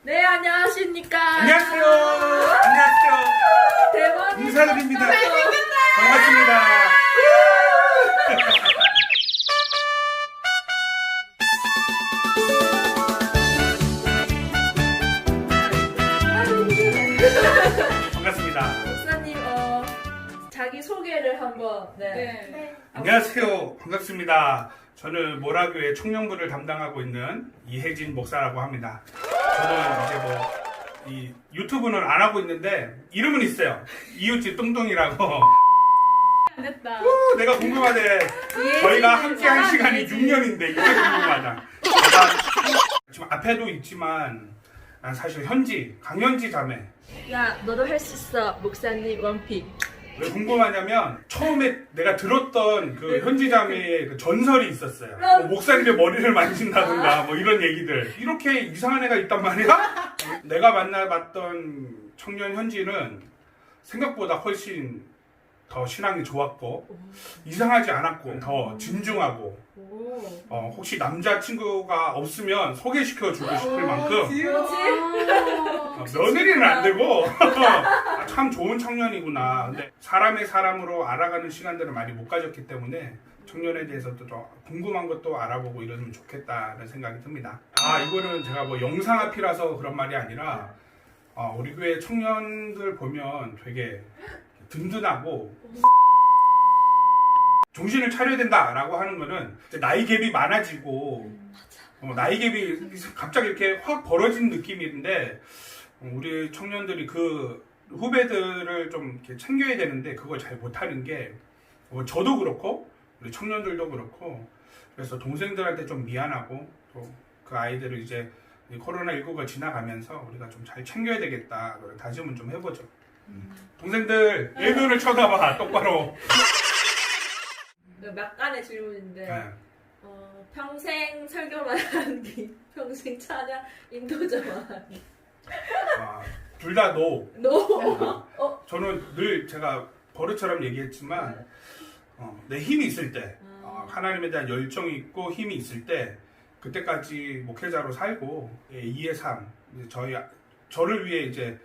네, 안녕하십니까. 안녕하세요. 안녕하세요. 대박. 인사드립니다. 반갑습니다. 반갑습니다. 목사님, 자기 소개를 한번. 네. 안녕하세요. 반갑습니다. 저는 모라교회 청년부를 담당하고 있는 이혜진 목사라고 합니다. 저는 이제 이 유튜브는 안 하고 있는데 이름은 있어요. 이웃집 뚱뚱이라고. 됐다. 내가 궁금하대. 저희가 함께한 시간이 6년인데 이게 궁금하다. 지금 앞에도 있지만 난 사실 현지, 강현지 자매. 야, 너도 할 수 있어. 목사님 원픽. 왜 궁금하냐면 처음에 내가 들었던 그 현지 자매의 그 전설이 있었어요. 뭐 목사님의 머리를 만진다든가 뭐 이런 얘기들. 이렇게 이상한 애가 있단 말이야? 내가 만나봤던 청년 현지는 생각보다 훨씬 더 신앙이 좋았고 이상하지 않았고 더 진중하고 혹시 남자친구가 없으면 소개시켜주고 싶을 만큼 며느리는 안 되고 참 좋은 청년이구나. 근데 사람의 사람으로 알아가는 시간들을 많이 못 가졌기 때문에 청년에 대해서도 좀 궁금한 것도 알아보고 이러면 좋겠다는 생각이 듭니다. 이거는 제가 뭐 영상 앞이라서 그런 말이 아니라 우리 교회 청년들 보면 되게 든든하고 정신을 차려야 된다라고 하는 거는 나이 갭이 많아지고 나이 갭이 갑자기 이렇게 확 벌어진 느낌인데 우리 청년들이 그 후배들을 좀 이렇게 챙겨야 되는데 그걸 잘 못하는 게 저도 그렇고 우리 청년들도 그렇고 그래서 동생들한테 좀 미안하고 또 그 아이들을 이제 코로나19가 지나가면서 우리가 좀 잘 챙겨야 되겠다 그런 다짐은 좀 해보죠. 동생들 내 눈을 쳐다봐 똑바로. 막간의 질문인데 네. 평생 설교만 하기, 평생 찬양 인도자만 하기. 둘 다 노. 저는 늘 제가 버릇처럼 얘기했지만 내 힘이 있을 때 하나님에 대한 열정이 있고 힘이 있을 때 그때까지 목회자로 살고 2의 3 저를 위해 이제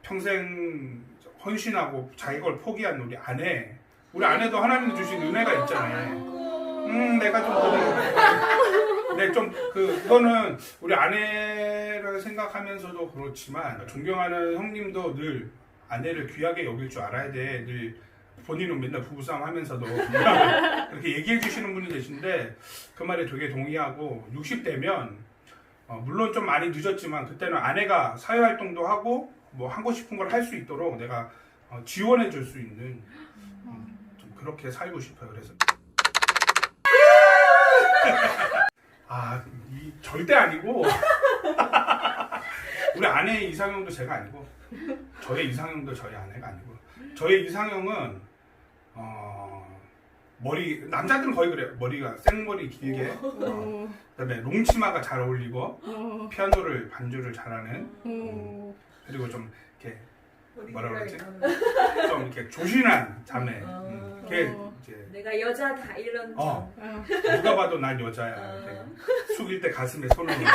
평생 헌신하고 자기 걸 포기한 우리 아내도 하나님이 주신 은혜가 있잖아요. 내가 좀 그래. 그거는 우리 아내를 생각하면서도 그렇지만 존경하는 형님도 늘 아내를 귀하게 여길 줄 알아야 돼. 늘 본인은 맨날 부부싸움 하면서도 그렇게 얘기해 주시는 분이 계신데 그 말에 되게 동의하고 60대면 물론 좀 많이 늦었지만 그때는 아내가 사회활동도 하고 뭐 하고 싶은 걸 할 수 있도록 내가 지원해 줄 수 있는 좀 그렇게 살고 싶어요. 그래서 절대 아니고 우리 아내의 이상형도 제가 아니고 저의 이상형도 저희 아내가 아니고 저의 이상형은 남자들은 거의 그래요. 머리가 생머리 길게 그다음에 롱치마가 잘 어울리고 피아노를 반주를 잘하는 그리고 좀 이렇게 뭐라 그러지? 좀 이렇게 조신한 자매. 이게 이제 내가 여자다 이런. 누가 봐도 난 여자야. 이렇게 숙일 때 가슴에 손을 얹고.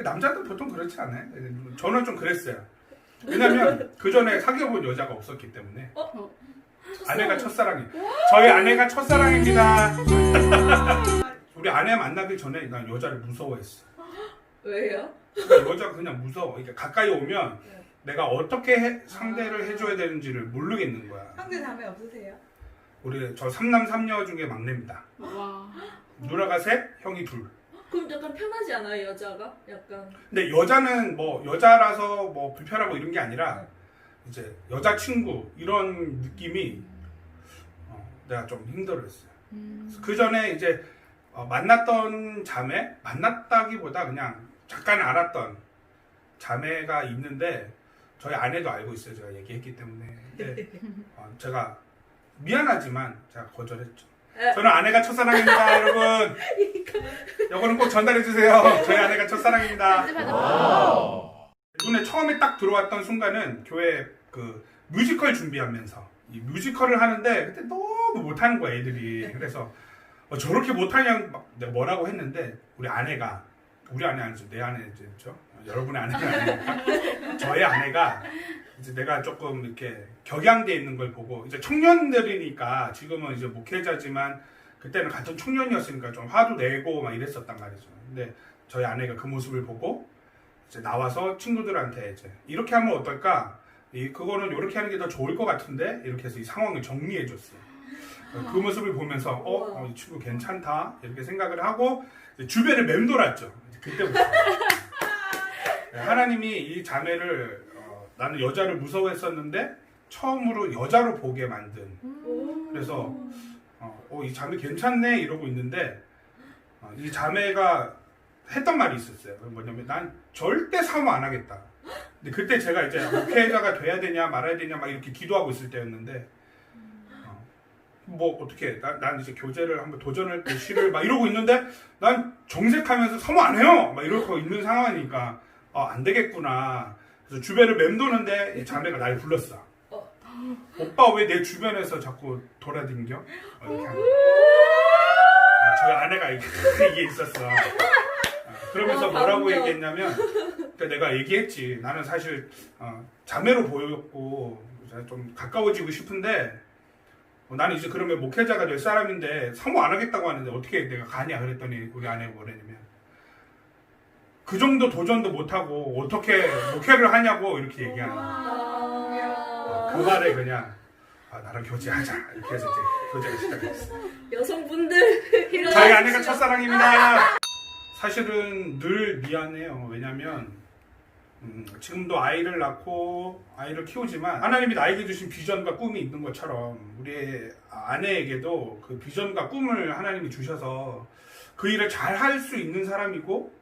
남자들 보통 그렇지 않아요? 저는 좀 그랬어요. 왜냐면 그 전에 사귀어본 여자가 없었기 때문에. 아내가 첫사랑이에요. 저희 아내가 첫사랑입니다. 우리 아내 만나기 전에 난 여자를 무서워했어. 왜요? 여자가 그냥 무서워. 그러니까 가까이 오면 내가 어떻게 상대를 해줘야 되는지를 모르겠는 거야. 형제 자매 없으세요? 저 3남 3녀 중에 막내입니다. 와. 누나가 3, 형이 2. 그럼 약간 편하지 않아요, 여자가? 약간. 근데 여자는 뭐 여자라서 뭐 불편하고 이런 게 아니라 이제 여자친구 이런 느낌이 내가 좀 힘들었어요. 그 전에 이제 만났던 자매, 만났다기보다 그냥 잠깐 알았던 자매가 있는데 저희 아내도 알고 있어요. 제가 얘기했기 때문에. 근데 제가 미안하지만 제가 거절했죠. 저는 아내가 첫사랑입니다, 여러분. 이거는 꼭 전달해 주세요. 저희 아내가 첫사랑입니다. 눈에 처음에 딱 들어왔던 순간은 교회 그 뮤지컬 준비하면서 이 뮤지컬을 하는데 그때 너무 못하는 거야 애들이. 그래서 저렇게 못하냐 막 내가 뭐라고 했는데 우리 아내가 우리 아내 아니죠. 내 아내죠. 여러분의 아내가 아니니까. 저의 아내가 이제 내가 조금 이렇게 격양돼 있는 걸 보고 이제 청년들이니까 지금은 이제 목회자지만 그때는 같은 청년이었으니까 좀 화도 내고 막 이랬었단 말이죠. 근데 저희 아내가 그 모습을 보고 이제 나와서 친구들한테 이제 이렇게 하면 어떨까? 그거는 이렇게 하는 게 더 좋을 것 같은데 이렇게 해서 이 상황을 정리해 줬어요. 그 모습을 보면서 이 친구 괜찮다 이렇게 생각을 하고 주변을 맴돌았죠. 그때부터 하나님이 이 자매를 나는 여자를 무서워했었는데 처음으로 여자로 보게 만든. 그래서 이 자매 괜찮네 이러고 있는데 이 자매가 했던 말이 있었어요. 뭐냐면 난 절대 사모 안 하겠다. 근데 그때 제가 이제 목회자가 돼야 되냐 말아야 되냐 막 이렇게 기도하고 있을 때였는데 뭐 어떻게 난 이제 교제를 한번 도전할 때 시를 막 이러고 있는데 난 정색하면서 사모 안 해요 막 이러고 있는 상황이니까 안 되겠구나. 그래서 주변을 맴도는데 이 자매가 날 불렀어. 오빠 왜 내 주변에서 자꾸 돌아댕겨? 이렇게 하는 저희 아내가 이게 있었어. 그러면서 뭐라고 얘기했냐면 그러니까 내가 얘기했지. 나는 사실 자매로 보였고 좀 가까워지고 싶은데 나는 이제 그러면 목회자가 될 사람인데 사모 안 하겠다고 하는데 어떻게 내가 가냐 그랬더니 우리 아내가 뭐랬냐면 그 정도 도전도 못하고 어떻게 목회를 하냐고 이렇게 얘기하는 거야. 그 말에 그냥 나랑 교제하자 이렇게 해서 이제 교제가 시작했어. 여성분들 저희 아내가 첫사랑입니다. 사실은 늘 미안해요. 왜냐면 지금도 아이를 낳고 아이를 키우지만 하나님이 나에게 주신 비전과 꿈이 있는 것처럼 우리 아내에게도 그 비전과 꿈을 하나님이 주셔서 그 일을 잘 할 수 있는 사람이고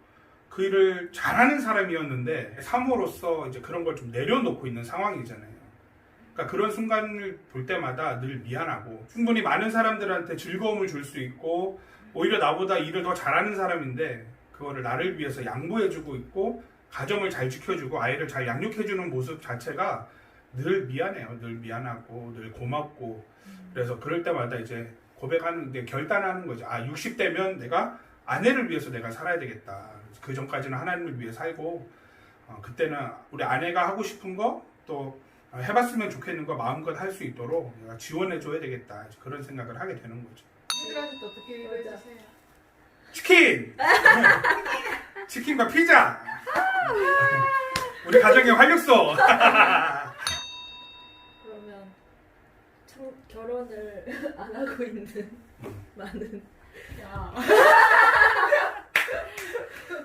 그 일을 잘하는 사람이었는데 사모로서 이제 그런 걸 좀 내려놓고 있는 상황이잖아요. 그러니까 그런 순간을 볼 때마다 늘 미안하고 충분히 많은 사람들한테 즐거움을 줄 수 있고 오히려 나보다 일을 더 잘하는 사람인데 그거를 나를 위해서 양보해주고 있고 가정을 잘 지켜주고 아이를 잘 양육해주는 모습 자체가 늘 미안해요. 늘 미안하고 늘 고맙고 그래서 그럴 때마다 이제 고백하는데 결단하는 거죠. 60대면 내가 아내를 위해서 내가 살아야 되겠다. 그 전까지는 하나님을 위해 살고 그때는 우리 아내가 하고 싶은 거 또 해봤으면 좋겠는 거 마음껏 할 수 있도록 내가 지원해줘야 되겠다. 그런 생각을 하게 되는 거죠. 친구한테 또 어떻게 얘기해주세요? 치킨! 치킨과 피자! 우리 가정의 활력소! 그러면 결혼을 안 하고 있는 많은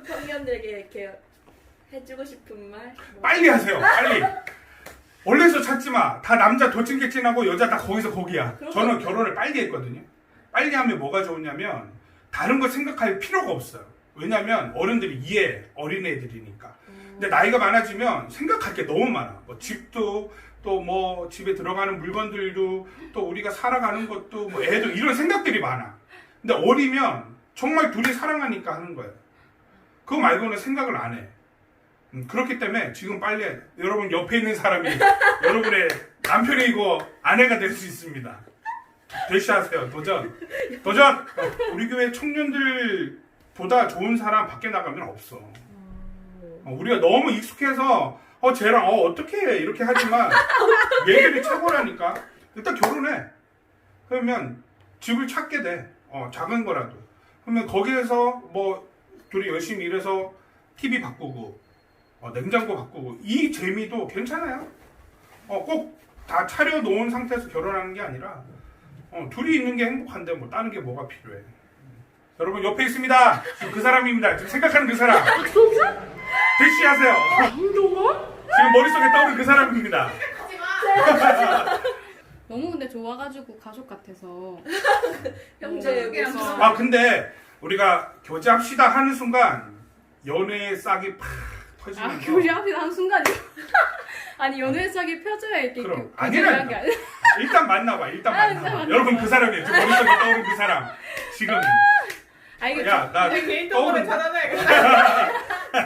청년들에게 이렇게 해주고 싶은 말? 빨리 하세요. 빨리. 원래서 찾지 마. 다 남자 도찐개찐하고 여자 다 거기서 거기야. 저는 결혼을 빨리 했거든요. 빨리 하면 뭐가 좋으냐면 다른 거 생각할 필요가 없어요. 왜냐면 어른들이 이해해. 어린애들이니까. 근데 나이가 많아지면 생각할 게 너무 많아. 뭐 집도 또 뭐 집에 들어가는 물건들도 또 우리가 살아가는 것도 뭐 애도 이런 생각들이 많아. 근데 어리면 정말 둘이 사랑하니까 하는 거예요. 그거 말고는 생각을 안 해. 그렇기 때문에 지금 빨리 여러분 옆에 있는 사람이 여러분의 남편이고 아내가 될 수 있습니다. 대시하세요. 도전. 도전. 우리 교회 청년들보다 좋은 사람 밖에 나가면 없어. 우리가 너무 익숙해서 쟤랑 어떻게 해 이렇게 하지만 얘들이 최고라니까. 일단 결혼해. 그러면 집을 찾게 돼. 작은 거라도. 그러면 거기에서 뭐 둘이 열심히 일해서 TV 바꾸고 냉장고 바꾸고 이 재미도 괜찮아요. 꼭 다 차려놓은 상태에서 결혼하는 게 아니라 둘이 있는 게 행복한데 뭐 다른 게 뭐가 필요해. 여러분 옆에 있습니다. 지금 그 사람입니다. 지금 생각하는 그 사람. 대시하세요. 지금 머릿속에 떠오르는 그 사람입니다. 너무 근데 좋아가지고 가족 같아서 형제에게서 근데 우리가 교제합시다 하는 순간 연애의 싹이 팍 터지면서 교제합시다 한 순간이요? 아니 연애 싹이 펴져야 이렇게 그럼 교제를 게 아니라 일단 만나봐. 일단 만나봐. 여러분 그 사람이에요. 지금 머릿속에 떠오르는 그 사람. 지금 야, 나 개인적으로 찾아내.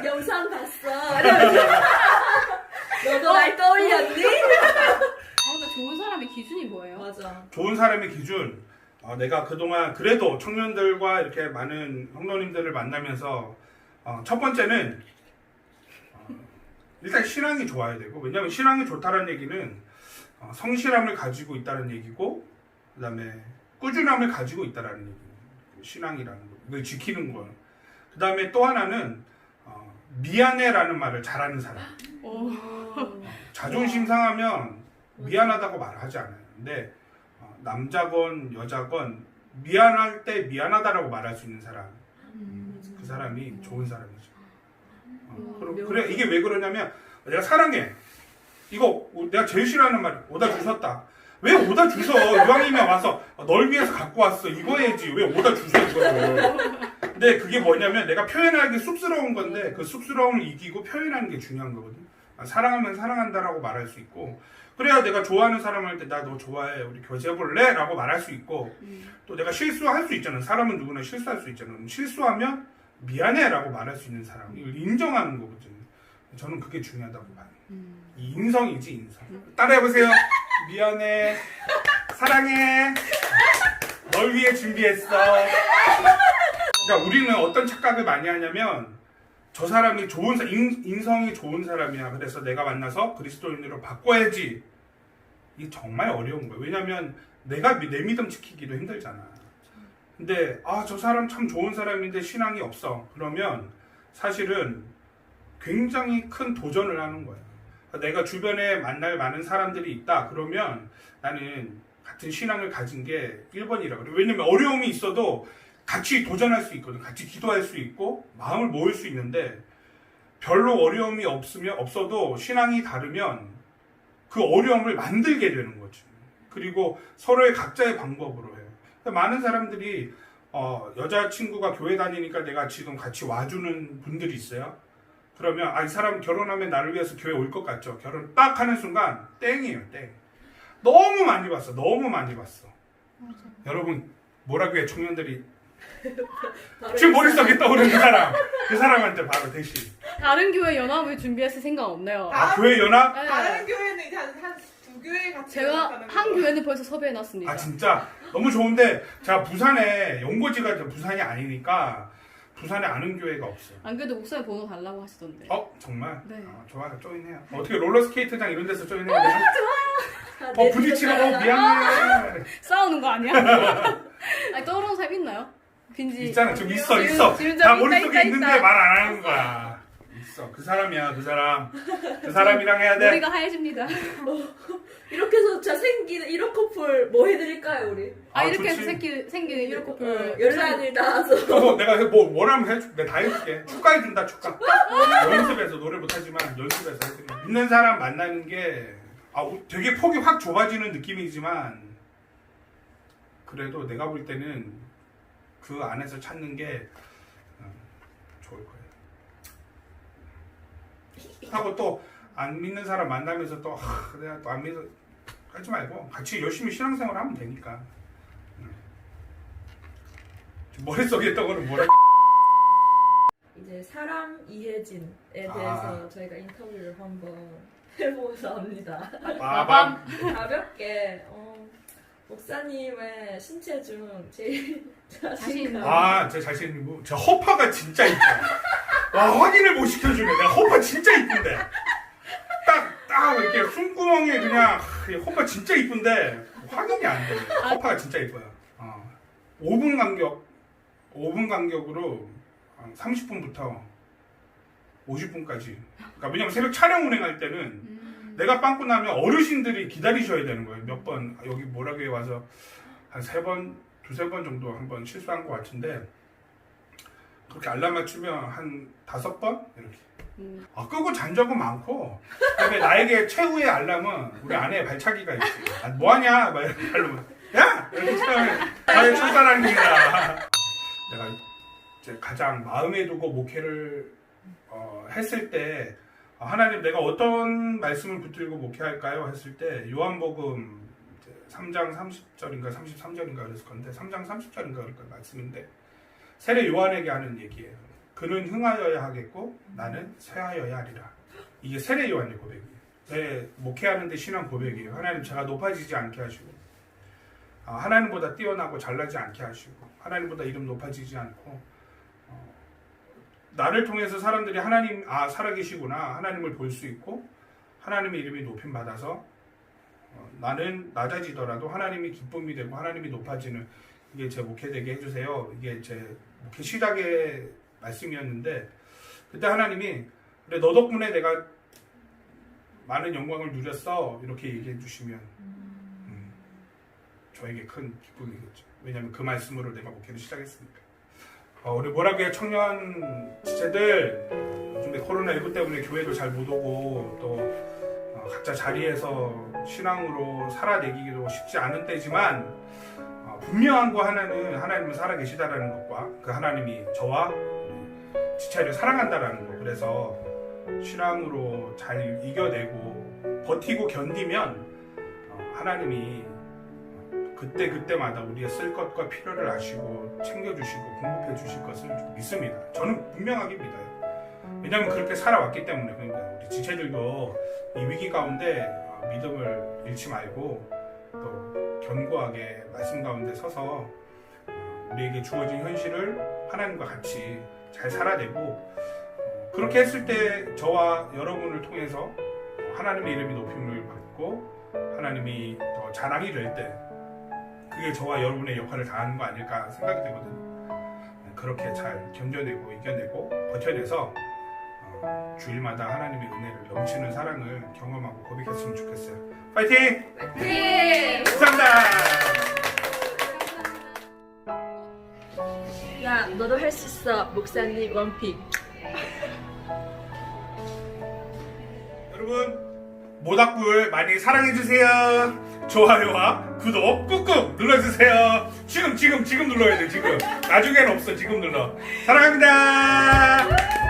영상 봤어. 너도 날 떠올렸니? 근데 좋은 사람의 기준이 뭐예요? 맞아. 좋은 사람의 기준. 내가 그동안 그래도 청년들과 이렇게 많은 형님들을 만나면서 첫 번째는 일단 신앙이 좋아야 되고, 왜냐하면 신앙이 좋다는 얘기는 성실함을 가지고 있다는 얘기고, 그 다음에 꾸준함을 가지고 있다는 얘기. 신앙이라는 거, 이걸 지키는 거. 그 다음에 또 하나는 미안해라는 말을 잘하는 사람. 자존심 상하면 미안하다고 말하지 않아요. 근데 남자건 여자건 미안할 때 미안하다라고 말할 수 있는 사람, 그 사람이 좋은 사람이죠. 그래, 이게 왜 그러냐면, 내가 사랑해, 이거 내가 제일 싫어하는 말이 오다 주웠다. 왜 오다 주워? 이왕이면 와서 널 위해서 갖고 왔어, 이거 해야지. 왜 오다 주워 이거를. 근데 그게 뭐냐면, 내가 표현하기 쑥스러운 건데 그 쑥스러움을 이기고 표현하는 게 중요한 거거든. 사랑하면 사랑한다라고 말할 수 있고, 그래야 내가 좋아하는 사람할 때 나 너 좋아해, 우리 교제해볼래? 라고 말할 수 있고, 또 내가 실수할 수 있잖아. 사람은 누구나 실수할 수 있잖아. 실수하면 미안해 라고 말할 수 있는 사람, 이걸 인정하는 거거든. 저는 그게 중요하다고 봐요. 이 인성이지, 인성. 따라해보세요. 미안해, 사랑해, 널 위해 준비했어. 그러니까 우리는 어떤 착각을 많이 하냐면, 저 사람이 좋은 인성이 좋은 사람이야, 그래서 내가 만나서 그리스도인으로 바꿔야지. 이게 정말 어려운 거예요. 왜냐면 내가 내 믿음 지키기도 힘들잖아. 근데 저 사람 참 좋은 사람인데 신앙이 없어, 그러면 사실은 굉장히 큰 도전을 하는 거예요. 내가 주변에 만날 많은 사람들이 있다 그러면 나는 같은 신앙을 가진 게 1번이라고 그래요. 왜냐면 어려움이 있어도 같이 도전할 수 있거든. 같이 기도할 수 있고 마음을 모을 수 있는데, 별로 어려움이 없어도 신앙이 다르면 그 어려움을 만들게 되는 거지. 그리고 서로의 각자의 방법으로 해요. 많은 사람들이 여자친구가 교회 다니니까 내가 지금 같이 와주는 분들이 있어요. 그러면 이 사람 결혼하면 나를 위해서 교회 올 것 같죠? 결혼 딱 하는 순간 땡이에요, 땡. 너무 많이 봤어, 너무 많이 봤어. 맞아. 여러분, 모라교회 청년들이 지금 머릿속에 떠오르는 그 사람한테 바로 대신. 다른 교회 연합을 준비했을 생각 없네요. 교회 연합? 네. 다른 교회는 이제 한 두 교회 같이 제가 연합하는 한 거죠. 교회는 벌써 섭외해놨습니다. 진짜 너무 좋은데, 제가 부산에 연고지가 부산이 아니니까 부산에 아는 교회가 없어요. 안 그래도 목사님 번호 달라고 하시던데. 정말? 네. 좋아요, 조인해요. 어떻게 롤러스케이트장 이런 데서 조인해야 되나? 부딪히고 네. 미안해. 싸우는 거 아니야? 아니, 떠오르는 사람 있나요? 빈지. 있잖아, 지금 있어. 지금 나 있다, 머릿속에 있다, 있는데 있다. 말 안 하는 거야. 있어, 그 사람이야, 그 사람. 그 사람이랑 해야 돼. 머리가 하얘집니다. 이렇게 해서 진짜 생기는 이런 커플 뭐 해드릴까요, 우리? 이렇게 해서 좋지. 생기는 이런 커플. 연락을 닿아서. 그거 내가 원하면 해줄게. 내가 다 해줄게. 축가해준다, 축가. 연습해서, 노래 못하지만 연습해서 해줄게. 있는 사람 만나는 게 되게 폭이 확 좁아지는 느낌이지만, 그래도 내가 볼 때는 그 안에서 찾는 게 좋을 거예요. 하고 또 안 믿는 사람 만나면서 또 내가 또 안 믿어 하지 말고 같이 열심히 신앙생활 하면 되니까. 머릿속에 떠오르는 뭐라. 이제 사람 이혜진에 대해서 저희가 인터뷰를 한번 해보고자 합니다. 빠밤. 가볍게 목사님의 신체 중 제일 자신 있는 제 자신이고, 저 허파가 진짜 이뻐. 와, 확인을 못 시켜주네. 내가 허파 진짜 이쁜데. 딱 이렇게 숨구멍에 그냥 허파 진짜 이쁜데 확인이 안 돼. 허파가 진짜 이뻐요. 5분 간격으로 30분부터 50분까지. 그러니까 왜냐면 새벽 촬영 운행할 때는 내가 빵꾸 나면 어르신들이 기다리셔야 되는 거예요. 몇 번 여기 모라교에 와서 한 3번, 2-3번 정도 한번 실수한 것 같은데, 그렇게 알람 맞추면 한 5번 이렇게. 끄고 잔 적은 많고, 근데 나에게 최후의 알람은 우리 아내의 발차기가 있지. 뭐하냐? 막 이렇게 하려면, 야! 이렇게 치면 나의 출산하는 겁니다. 내가 이제 가장 마음에 두고 목회를 했을 때, 하나님, 내가 어떤 말씀을 붙들고 목회할까요? 했을 때 요한복음 3장 30절인가 33절인가 그랬을 건데, 3장 30절인가 그럴 거 말씀인데, 세례 요한에게 하는 얘기예요. 그는 흥하여야 하겠고 나는 쇠하여야 하리라. 이게 세례 요한의 고백이에요. 제 목회하는데 신앙 고백이에요. 하나님, 제가 높아지지 않게 하시고, 하나님보다 뛰어나고 잘나지 않게 하시고, 하나님보다 이름 높아지지 않고, 나를 통해서 사람들이 하나님 살아계시구나 하나님을 볼 수 있고 하나님의 이름이 높임 받아서 나는 낮아지더라도 하나님이 기쁨이 되고 하나님이 높아지는 이게 제 목회되게 해주세요. 이게 제 목회 시작의 말씀이었는데 그때 하나님이 그래 너 덕분에 내가 많은 영광을 누렸어 이렇게 얘기해 주시면 저에게 큰 기쁨이겠죠. 왜냐하면 그 말씀으로 내가 목회를 시작했으니까. 우리 모라교회 청년 지체들 요즘에 코로나19 때문에 교회도 잘 못 오고 또 각자 자리에서 신앙으로 살아내기도 쉽지 않은 때지만 분명한 거 하나는 하나님은 살아계시다라는 것과 그 하나님이 저와 지체를 사랑한다라는 거. 그래서 신앙으로 잘 이겨내고 버티고 견디면 하나님이 그때마다 우리의 쓸 것과 필요를 아시고 챙겨주시고 공급해 주실 것을 좀 믿습니다. 저는 분명하게 믿어요. 왜냐하면 그렇게 살아왔기 때문에. 그러니까 우리 지체들도 이 위기 가운데 믿음을 잃지 말고 또 견고하게 말씀 가운데 서서 우리에게 주어진 현실을 하나님과 같이 잘 살아내고 그렇게 했을 때 저와 여러분을 통해서 하나님의 이름이 높임을 받고 하나님이 더 자랑이 될 때 그게 저와 여러분의 역할을 다하는 거 아닐까 생각이 되거든요. 그렇게 잘 견뎌내고 이겨내고 버텨내서 주일마다 하나님의 은혜를 넘치는 사랑을 경험하고 고백했으면 좋겠어요. 파이팅! 네. 감사합니다. 야, 너도 할 수 있어. 목사님 원픽. 여러분 모닥불 많이 사랑해주세요. 좋아요와 구독 꾹꾹 눌러주세요. 지금 눌러야 돼. 지금 나중에는 없어. 지금 눌러. 사랑합니다.